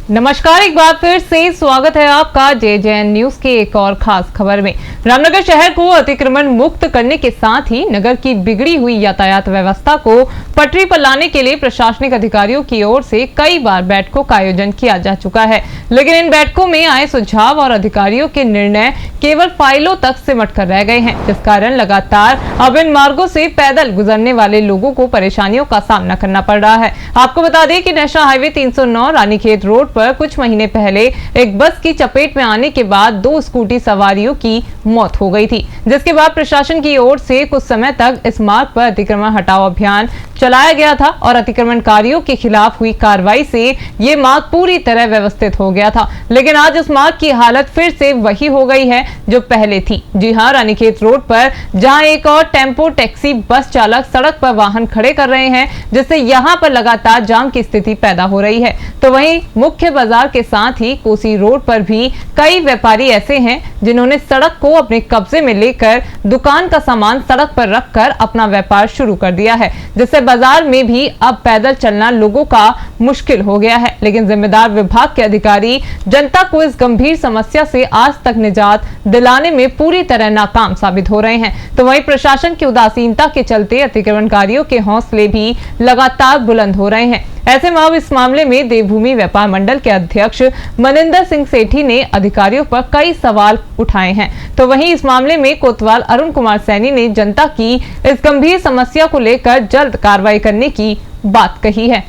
नमस्कार, एक बार फिर से स्वागत है आपका JJN न्यूज के एक और खास खबर में। रामनगर शहर को अतिक्रमण मुक्त करने के साथ ही नगर की बिगड़ी हुई यातायात व्यवस्था को पटरी पर लाने के लिए प्रशासनिक अधिकारियों की ओर से कई बार बैठकों का आयोजन किया जा चुका है, लेकिन इन बैठकों में आए सुझाव और अधिकारियों के निर्णय केवल फाइलों तक सिमट कर रह गए हैं, जिस कारण लगातार अब इन मार्गों से पैदल गुजरने वाले लोगों को परेशानियों का सामना करना पड़ रहा है। आपको बता दें कि नेशनल हाईवे 309 रानीखेत रोड पर कुछ महीने पहले एक बस की चपेट में आने के बाद 2 स्कूटी सवारियों की मौत हो गई थी, जिसके बाद प्रशासन की ओर से कुछ समय तक इस मार्ग पर अतिक्रमण हटाओ अभियान चलाया गया था और अतिक्रमणकारियों के खिलाफ हुई कार्रवाई से ये मार्ग पूरी तरह व्यवस्थित हो गया था। लेकिन आज इस मार्ग की हालत फिर से वही हो गई है जो पहले थी। जी हां, रानीखेत रोड पर जहां एक और टेम्पो टैक्सी बस चालक सड़क पर वाहन खड़े कर रहे हैं, जिससे यहां पर लगातार जाम की स्थिति पैदा हो रही है, तो वहीं मुख्य बाजार के साथ ही कोसी रोड पर भी कई व्यापारी ऐसे हैं जिन्होंने सड़क को अपने कब्जे में लेकर दुकान का सामान सड़क पर रखकर अपना व्यापार शुरू कर दिया है, जिससे बाजार में भी अब पैदल चलना लोगों का मुश्किल हो गया है। लेकिन जिम्मेदार विभाग के अधिकारी जनता को इस गंभीर समस्या से आज तक निजात दिलाने में पूरी तरह नाकाम साबित हो रहे हैं, तो वहीं प्रशासन की उदासीनता के चलते अतिक्रमणकारियों के हौसले भी लगातार बुलंद हो रहे हैं। ऐसे में अब इस मामले में देवभूमि व्यापार मंडल के अध्यक्ष मनिंदर सिंह सेठी ने अधिकारियों पर कई सवाल उठाए हैं, तो वहीं इस मामले में कोतवाल अरुण कुमार सैनी ने जनता की इस गंभीर समस्या को लेकर जल्द कार्रवाई करने की बात कही है।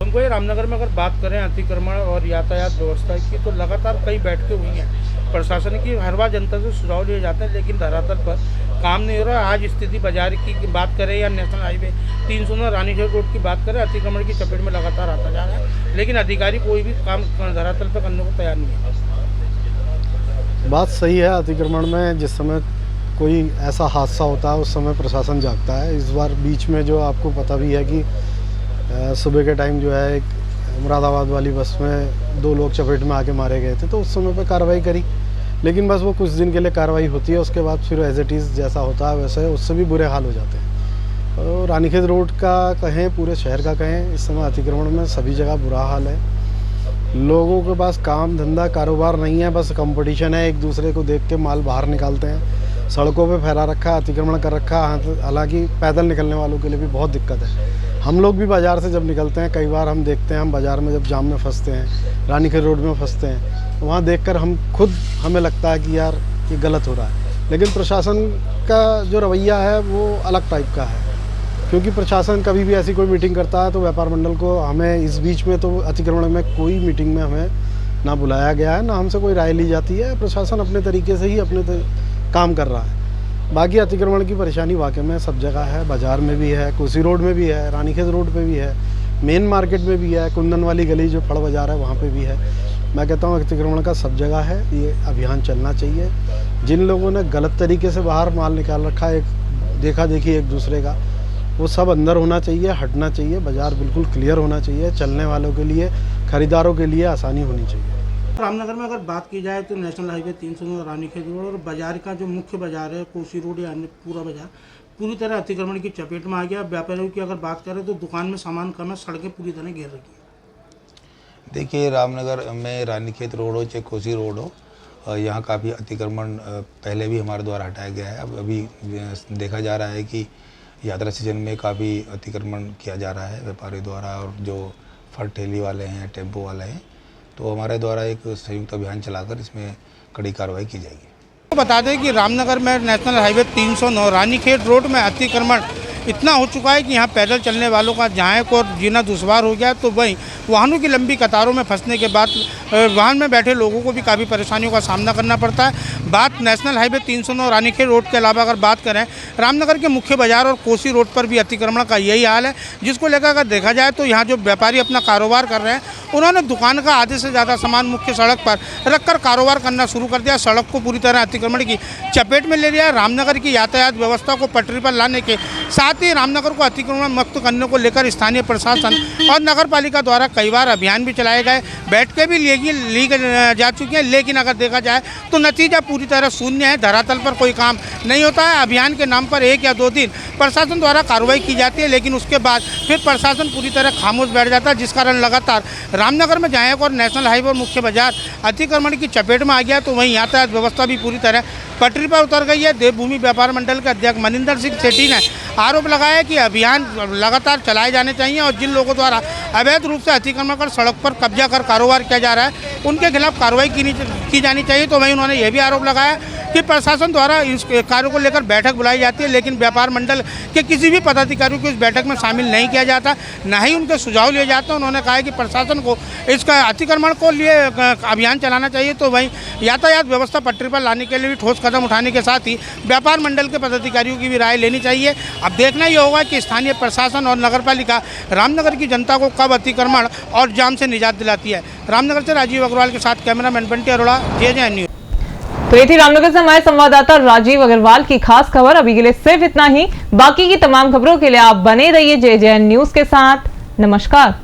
हमको ये रामनगर में अगर बात करें अतिक्रमण और यातायात व्यवस्था की, तो लगातार कई बैठकें हुई हैं प्रशासन की। हर बार जनता से सुझाव लिए जाते हैं, लेकिन धरातल पर काम नहीं हो रहा। आज स्थिति बाजार की बात करें या नेशनल हाईवे 309 रानीखेत रोड की बात करें, अतिक्रमण की चपेट में लगातार आता जा रहा है, लेकिन अधिकारी कोई भी काम धरातल पर करने को तैयार नहीं है। बात सही है। अतिक्रमण में जिस समय कोई ऐसा हादसा होता है उस समय प्रशासन जागता है। इस बार बीच में जो आपको पता भी है कि सुबह के टाइम जो है एक मुरादाबाद वाली बस में 2 लोग चपेट में आके मारे गए थे, तो उस समय पे कार्रवाई करी, लेकिन बस वो कुछ दिन के लिए कार्रवाई होती है, उसके बाद फिर एज इट इज़ जैसा होता है वैसे उससे भी बुरे हाल हो जाते हैं। तो रानीखेत रोड का कहें, पूरे शहर का कहें, इस समय अतिक्रमण में सभी जगह बुरा हाल है। लोगों के पास काम धंधा कारोबार नहीं है, बस कंपटीशन है, एक दूसरे को देख के माल बाहर निकालते हैं। सड़कों पे फैला रखा, अतिक्रमण कर रखा। हालांकि पैदल निकलने वालों के लिए भी बहुत दिक्कत है। हम लोग भी बाज़ार से जब निकलते हैं, कई बार हम देखते हैं, हम बाज़ार में जब जाम में फंसते हैं, रानीखेत रोड में फंसते हैं, तो वहाँ देखकर हमें लगता है कि यार ये गलत हो रहा है। लेकिन प्रशासन का जो रवैया है वो अलग टाइप का है, क्योंकि प्रशासन कभी भी ऐसी कोई मीटिंग करता है तो व्यापार मंडल को, हमें इस बीच में तो अतिक्रमण में कोई मीटिंग में हमें ना बुलाया गया है, ना हमसे कोई राय ली जाती है। प्रशासन अपने तरीके से ही काम कर रहा है। बाकी अतिक्रमण की परेशानी वाकई में सब जगह है, बाज़ार में भी है, कोसी रोड में भी है, रानीखेत रोड पे भी है, मेन मार्केट में भी है, कुंदन वाली गली जो फड़ बाज़ार है वहाँ पे भी है। मैं कहता हूँ अतिक्रमण का सब जगह है, ये अभियान चलना चाहिए। जिन लोगों ने गलत तरीके से बाहर माल निकाल रखा है, देखा देखी एक दूसरे का, वो सब अंदर होना चाहिए, हटना चाहिए। बाज़ार बिल्कुल क्लियर होना चाहिए, चलने वालों के लिए, खरीदारों के लिए आसानी होनी चाहिए। रामनगर में अगर बात की जाए तो नेशनल हाईवे 309 रानीखेत रोड और बाजार का जो मुख्य बाजार है कोसी रोड या अन्य पूरा बाजार पूरी तरह अतिक्रमण की चपेट में आ गया। व्यापारियों की अगर बात करें तो दुकान में सामान कम है, सड़कें पूरी तरह घेर रखी है। देखिए, रामनगर में रानीखेत रोड हो चाहे कोसी रोड हो, यहाँ काफ़ी अतिक्रमण पहले भी हमारे द्वारा हटाया गया है। अब अभी देखा जा रहा है कि यात्रा सीजन में काफ़ी अतिक्रमण किया जा रहा है व्यापारियों द्वारा, और जो फल ठेली वाले हैं, टेम्पो वाले हैं, तो हमारे द्वारा एक संयुक्त अभियान चलाकर इसमें कड़ी कार्रवाई की जाएगी। बता दें कि रामनगर में नेशनल हाईवे 309 रानीखेत रोड में अतिक्रमण इतना हो चुका है कि यहाँ पैदल चलने वालों का जहाँ को जीना दुश्वार हो गया, तो वहीं वाहनों की लंबी कतारों में फंसने के बाद वाहन में बैठे लोगों को भी काफ़ी परेशानियों का सामना करना पड़ता है। बात नेशनल हाईवे 309 रानीखेत रोड के अलावा अगर बात करें, रामनगर के मुख्य बाजार और कोसी रोड पर भी अतिक्रमण का यही हाल है, जिसको लेकर अगर देखा जाए तो यहाँ जो व्यापारी अपना कारोबार कर रहे हैं, उन्होंने दुकान का आधे से ज़्यादा सामान मुख्य सड़क पर रखकर कारोबार करना शुरू कर दिया। सड़क को पूरी तरह अतिक्रमण की चपेट में ले लिया। रामनगर की यातायात व्यवस्था को पटरी पर लाने के साथ ही रामनगर को अतिक्रमण मुक्त करने को लेकर स्थानीय प्रशासन और नगर पालिका द्वारा कई बार अभियान भी चलाए गए, बैठकें भी ली जा चुकी हैं, लेकिन अगर देखा जाए तो नतीजा पूरी तरह शून्य है। धरातल पर कोई काम नहीं होता है। अभियान के नाम पर 1 या 2 दिन प्रशासन द्वारा कार्रवाई की जाती है, लेकिन उसके बाद फिर प्रशासन पूरी तरह खामोश बैठ जाता है, जिस कारण लगातार रामनगर में जहाँ और नेशनल हाईवे और मुख्य बाजार अतिक्रमण की चपेट में आ गया, तो वहीं यातायात व्यवस्था भी पूरी तरह पटरी पर उतर गई है। देवभूमि व्यापार मंडल के अध्यक्ष मनिंदर सिंह सेठी ने आरोप लगाया कि अभियान लगातार चलाए जाने चाहिए और जिन लोगों द्वारा अवैध रूप से अतिक्रमण कर सड़क पर कब्जा कर कारोबार किया जा रहा है उनके खिलाफ कार्रवाई की जानी चाहिए। तो वहीं उन्होंने यह भी आरोप लगाया कि प्रशासन द्वारा इस कार्यों को लेकर बैठक बुलाई जाती है, लेकिन व्यापार मंडल के किसी भी पदाधिकारी को इस बैठक में शामिल नहीं किया जाता, न ही उनके सुझाव लिए जाते हैं। उन्होंने कहा कि प्रशासन को इसका अतिक्रमण को लिए अभियान चलाना चाहिए। तो वहीं यातायात व्यवस्था पटरी पर लाने के लिए भी ठोस कदम उठाने के साथ ही व्यापार मंडल के पदाधिकारियों की भी राय लेनी चाहिए। अब देखना ये होगा कि स्थानीय प्रशासन और नगरपालिका रामनगर की जनता को कब अतिक्रमण और जाम से निजात दिलाती है। रामनगर से राजीव अग्रवाल के साथ cameraman Bunty Arora, JJN news. तो ये थी रामनगर से हमारे संवाददाता राजीव अग्रवाल की खास खबर। अभी के लिए सिर्फ इतना ही। बाकी की तमाम खबरों के लिए आप बने रहिए JJN न्यूज़ के साथ। नमस्कार।